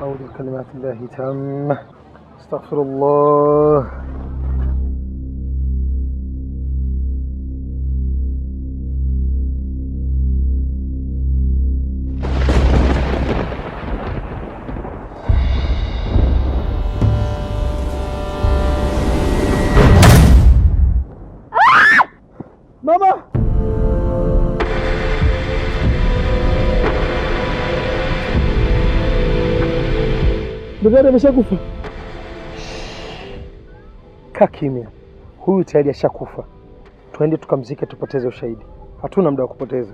أعوذ بكلمات الله التامة استغفر الله. Mama! Dada ameshakufa. Kaa kimya. Huyu tayari ashakufa. Tuende tukamzike, tupoteze ushahidi. Hatuna muda wa kupoteza.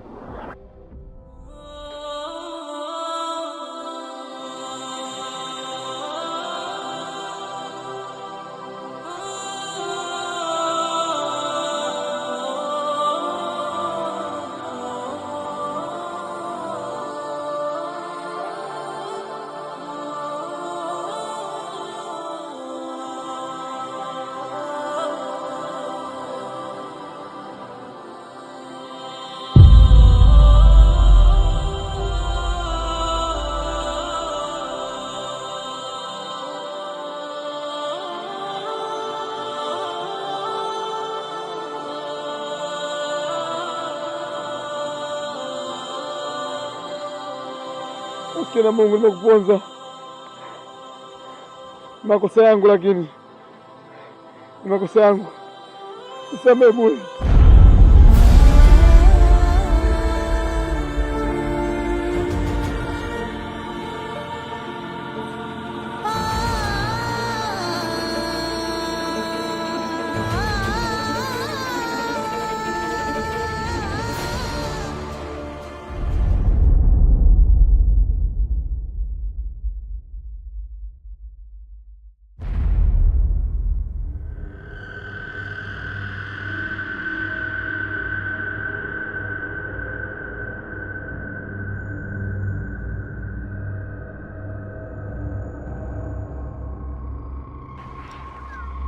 Kila Mungu nimekuponza makosa yangu, lakini makosa yangu nisamehe bure.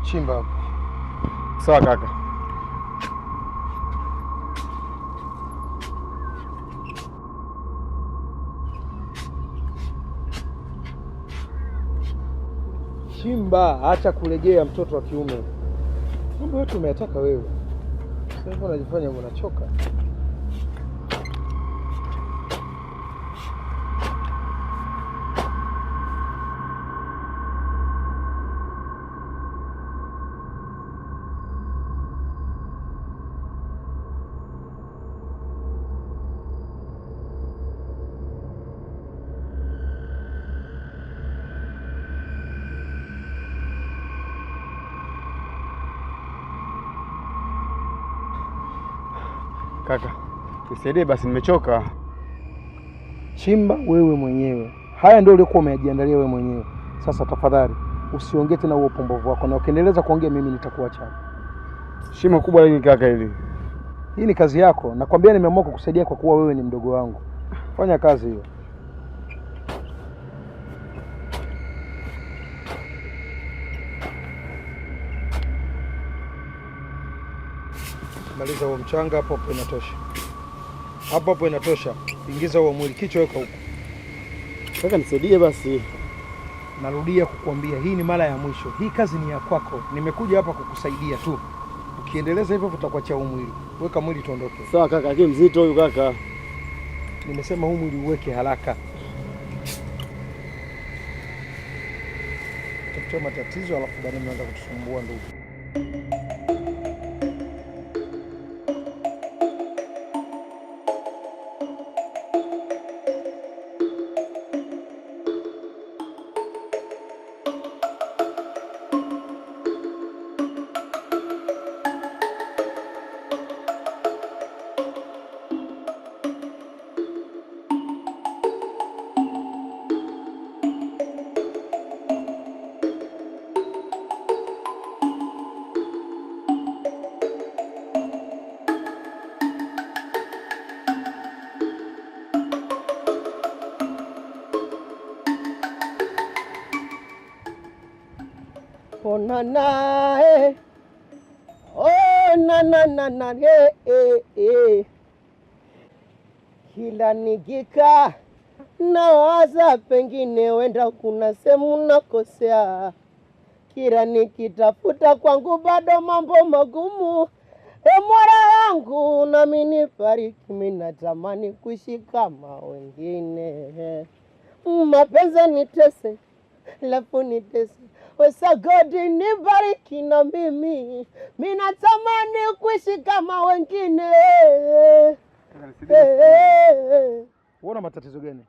Chimba hapo. Sawa kaka. Chimba, acha kurejea mtoto wa kiume. Mambo yote umeyataka wewe. Sasa hivi unajifanya unachoka. Kaka, nisaidie basi, nimechoka. Chimba wewe mwenyewe. Haya ndio uliokuwa umejiandalia wewe mwenyewe. Sasa tafadhali usiongee tena huo upumbavu wako, na ukiendeleza kuongea mimi nitakuacha. Shimo kubwa hili kaka hili. Hii ni kazi yako. Nakwambia nimeamua kukusaidia kwa kuwa wewe ni mdogo wangu. Fanya kazi hiyo. Maliza huo mchanga hapo hapo, inatosha. Hapo hapo inatosha. Ingiza huo mwili, kichwa weka huko. Kaka nisaidie basi. Narudia kukuambia hii ni mara ya mwisho. Hii kazi ni ya kwako. Nimekuja hapa kukusaidia tu. Ukiendeleza hivyo utakuacha huu mwili. Weka mwili tuondoke. Sawa kaka, lakini mzito huyu kaka. Nimesema huu mwili uweke haraka. Tutakutoa matatizo alafu baadaye mnaanza kutusumbua ndugu. Oh na na eh, oh na na na na kila nikikaa nawaza pengine wenda kuna sehemu nakosea. Kila nikitafuta kwangu bado mambo magumu. Mola wangu nami nifariki, mimi natamani kuishi kama wengine. Mapenzi nitese, lafu nitese. Wesa God nibariki na mimi natamani kuishi kama wengine. Uona matatizo gani?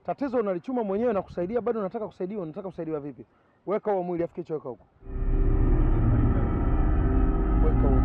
Tatizo unalichuma mwenyewe na kusaidia, bado unataka kusaidiwa. Unataka kusaidiwa vipi? Weka huo mwili afikicho, weka huko. Weka huo.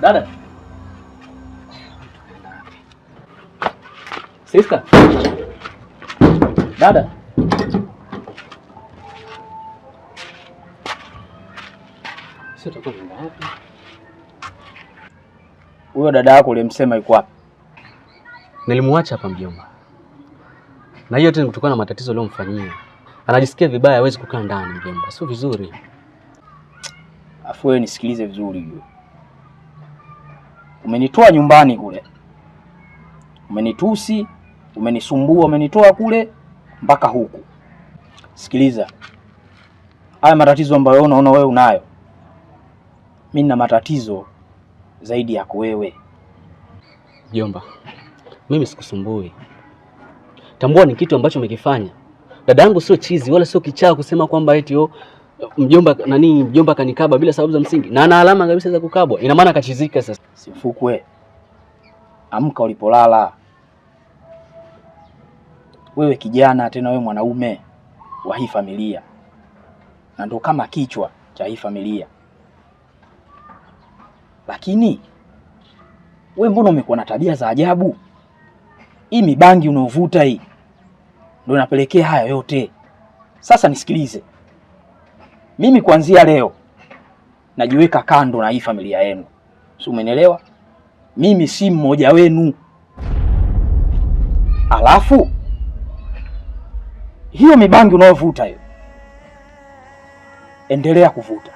Dada. Sister. Dada. Sio utakuwa wapi? Huyo dada yako ulimsema yuko wapi? Nilimwacha hapa mjomba. Na hiyo tena kutokana na matatizo aliyomfanyia. Anajisikia vibaya, hawezi kukaa ndani mjomba. Sio vizuri. Afu wewe nisikilize vizuri hiyo. Umenitoa nyumbani kule. Umenitusi, umenisumbua, umenitoa kule mpaka huku. Sikiliza. Haya matatizo ambayo unaona wewe unayo. Mimi nina matatizo zaidi yako wewe. Mjomba, mimi sikusumbui. Tambua ni kitu ambacho umekifanya. Dadangu sio chizi wala sio kichaa kusema kwamba eti mjomba kanikaba bila sababu za msingi. Na ana alama kabisa za kukabwa. Ina maana kachizika sasa. Simfukwe. Amka ulipolala. Wewe kijana tena wewe mwanaume wa hii familia. Na ndo kama kichwa cha hii familia. Lakini wewe mbona umekuwa na tabia za ajabu? Hii mibangi unaovuta hii ndio inapelekea haya yote. Sasa nisikilize. Mimi kuanzia leo najiweka kando na hii familia yenu. Si umenielewa? Mimi si mmoja wenu. Alafu hiyo mibangi unaovuta hiyo, endelea kuvuta.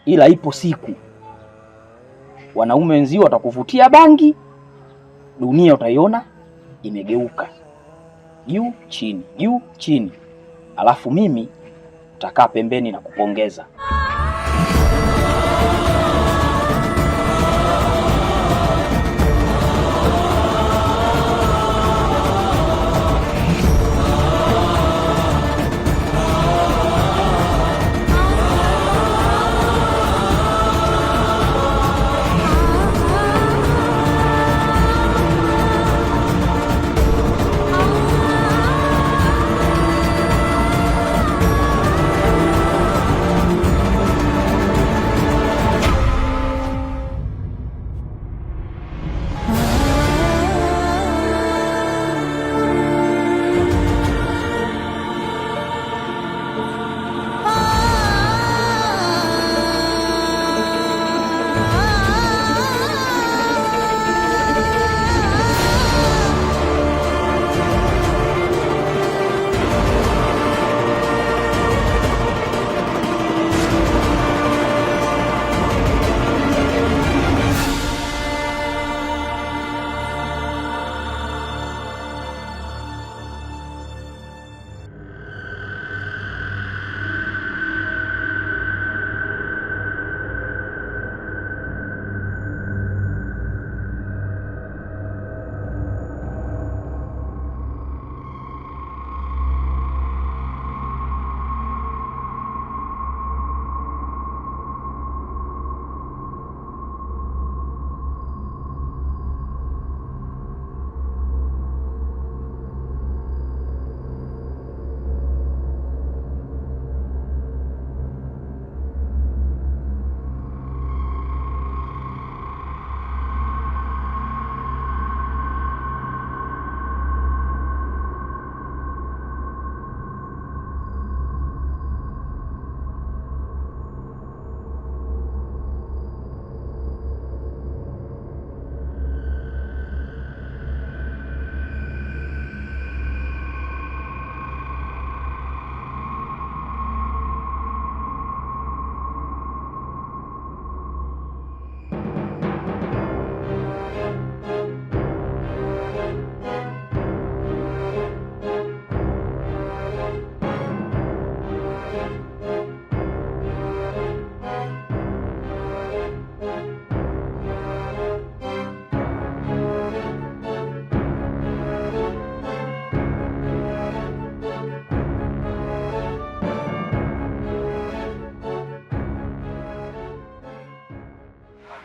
Ila ipo siku wanaume wenzio watakuvutia bangi, dunia utaiona imegeuka. Juu chini, juu chini. Alafu mimi utakaa pembeni na kupongeza.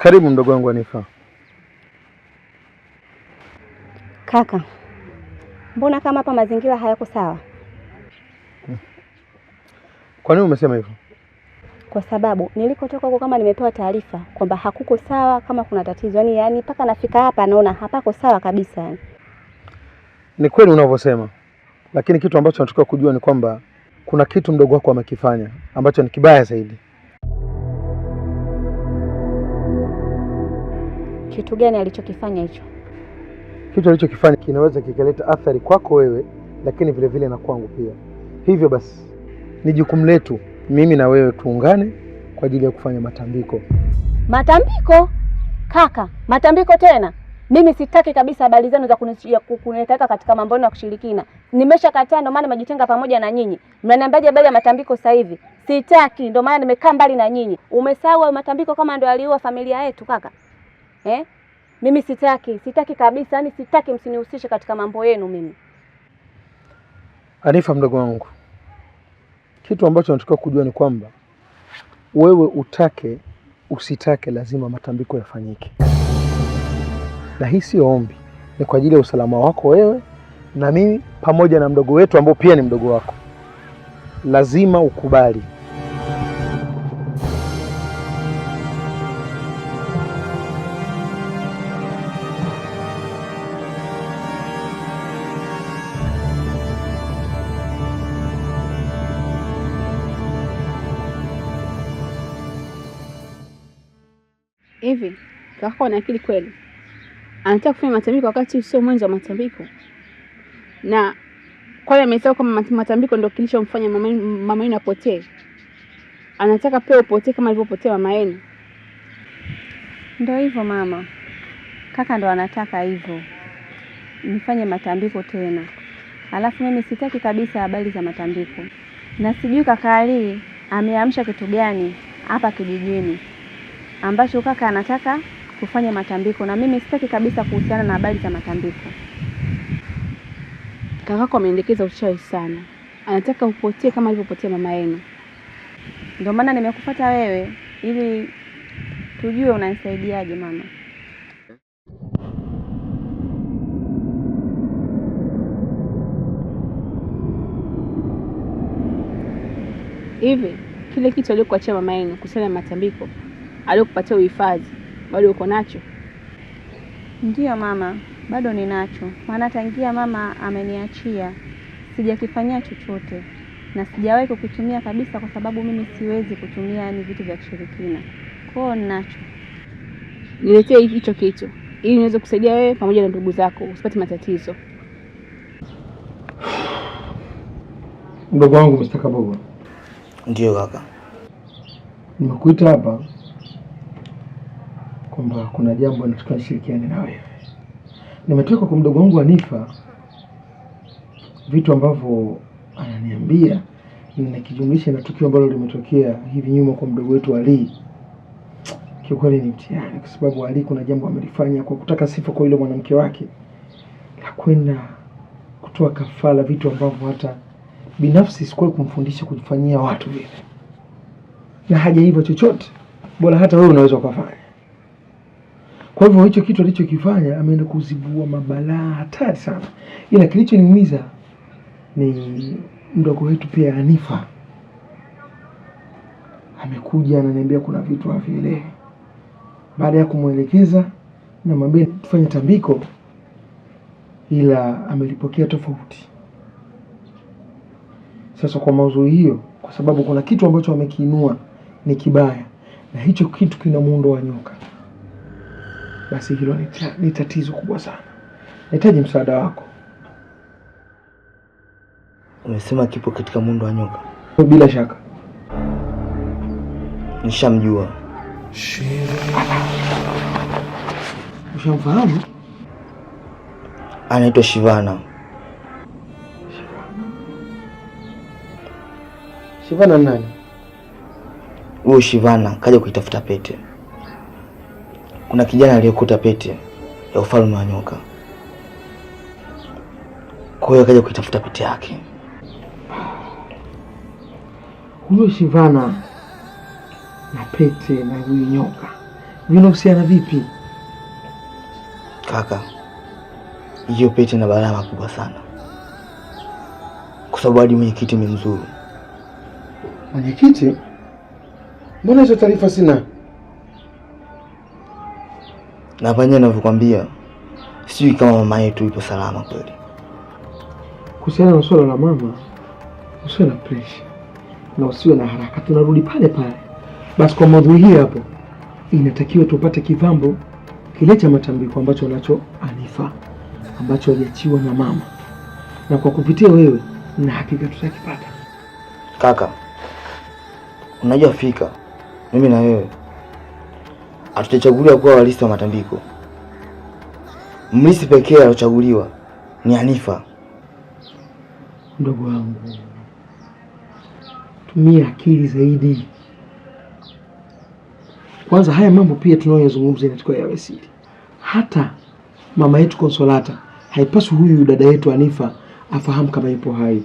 Karibu mdogo wangu Hanifa. Kaka, mbona kama hapa mazingira hayako sawa? Kwa nini umesema hivyo? Kwa sababu nilikotoka huko kama nimepewa taarifa kwamba hakuko sawa, kama kuna tatizo. Yani mpaka nafika hapa naona hapako sawa kabisa yani. Ni kweli unavyosema. Lakini kitu ambacho nataka kujua ni kwamba kuna kitu mdogo wako amekifanya ambacho ni kibaya zaidi. Kitu gani alichokifanya hicho? Kitu alichokifanya kinaweza kikaleta athari kwako wewe, lakini vile vile na kwangu pia. Hivyo basi ni jukumu letu mimi na wewe tuungane kwa ajili ya kufanya matambiko. Matambiko? Kaka, matambiko tena? Mimi sitaki kabisa habari zenu za kunitaka katika mambo ya kushirikina. Nimeshakataa, ndio maana nimejitenga pamoja na nyinyi. Mnaniambiaje habari ya matambiko sasa hivi? Sitaki, ndio maana nimekaa mbali na nyinyi. Umesahau matambiko kama ndio aliua familia yetu kaka? Mimi sitaki kabisa, yani sitaki msinihusishe katika mambo yenu mimi. Hanifa mdogo wangu, kitu ambacho nataka kujua ni kwamba wewe utake usitake lazima matambiko yafanyike. Na hii sio ombi, ni kwa ajili ya usalama wako wewe na mimi pamoja na mdogo wetu ambao pia ni mdogo wako. Lazima ukubali. Hivi kaka ana akili kweli? Anataka kufanya matambiko wakati sio mwanzo wa matambiko. Na kwa hiyo amesema kama matambiko ndio kilichomfanya mama yenu apotee. Anataka pia upotee kama alivyopotea mama yenu. Ndio hivyo mama. Kaka ndo anataka hivyo. Nifanye matambiko tena. Alafu mimi sitaki kabisa habari za matambiko. Na sijui kaka Ali ameamsha kitu gani hapa kijijini ambacho kaka anataka kufanya matambiko, na mimi sitaki kabisa kuhusiana na habari za matambiko. Kakako ameendekeza uchawi sana. Anataka upotee kama alivyopotea mama yenu. Ndio maana nimekufuata wewe ili tujue unanisaidiaje mama. Hivi kile kitu aliyokuachia mama yenu kuhusiana na matambiko, aliyokupatia uhifadhi, bado uko nacho? Ndiyo mama, bado ninacho. Maana tangia mama ameniachia sijakifanyia chochote na sijawahi kukitumia kabisa, kwa sababu mimi siwezi kutumia ni vitu vya kishirikina. Kwa hiyo ninacho. Niletee hicho kitu ili niweze kusaidia wewe pamoja na ndugu zako usipate matatizo. Mdogo wangu Mr. Kabogo. Ndiyo kaka. Nimekuita hapa kwamba kuna jambo nataka nishirikiane na wewe. Nimetoka kwa mdogo wangu Hanifa, vitu ambavyo ananiambia nikijumlisha na tukio ambalo limetokea hivi nyuma kwa mdogo wetu Ali. Kiukweli ni mtihani, kwa sababu Ali kuna jambo amelifanya kwa kutaka sifa kwa yule mwanamke wake, la kwenda kutoa kafara, vitu ambavyo hata binafsi sikuwahi kumfundisha kujifanyia watu vile, na haja hivyo chochote bora hata wewe unaweza kufanya. Kwa hivyo hicho kitu alichokifanya ameenda kuzibua mabalaa hatari sana, ila kilichoniumiza ni mdogo wetu pia Hanifa. Amekuja ananiambia kuna vitu havielewi. Baada ya kumuelekeza na mwambie tufanye tambiko, ila amelipokea tofauti. Sasa kwa mauzui hiyo, kwa sababu kuna kitu ambacho amekiinua ni kibaya, na hicho kitu kina muundo wa nyoka, basi hilo ni tatizo kubwa sana. Nahitaji msaada wako. Umesema kipo katika muundo wa nyoka? Bila shaka. Nishamjua. Ushamfahamu? Anaitwa Shivana. Shivana nani? Huyo Shivana kaja kuitafuta pete. Kuna kijana aliyekuta pete ya ufalme wa nyoka, kwa hiyo kaja kuitafuta pete yake. Huyo Shivana na pete na huyu nyoka Vinahusiana vipi? Kaka, hiyo pete na balaa makubwa sana, kwa sababu hadi mwenyekiti amemzuru. Mwenyekiti? Mbona hizo taarifa sina? Na panya ninavyokuambia, sijui kama mama yetu ipo salama kweli. Kuhusiana na swala la mama, usiwe na pressure na usiwe na haraka, tunarudi pale pale. Basi kwa maudhui hii hapo, inatakiwa tupate kivambo kile cha matambiko ambacho nacho Anifa, ambacho aliachiwa na mama, na kwa kupitia wewe na hakika tutakipata. Kaka, unajua fika mimi na wewe hatutachaguliwa kuwa walisi wa matambiko. Mlisi pekee aliochaguliwa ni Anifa. Ndugu wangu, tumia akili zaidi. Kwanza haya mambo pia tunayoyazungumza inatakiwa yawe siri. Hata mama yetu Konsolata haipaswi huyu dada yetu Anifa afahamu kama ipo hai.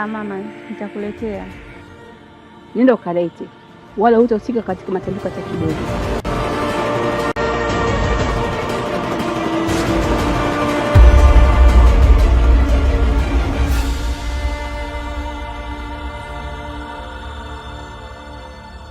Mama, nitakuletea. Nenda ukalete, wala hutahusika katika matambiko hata kidogo.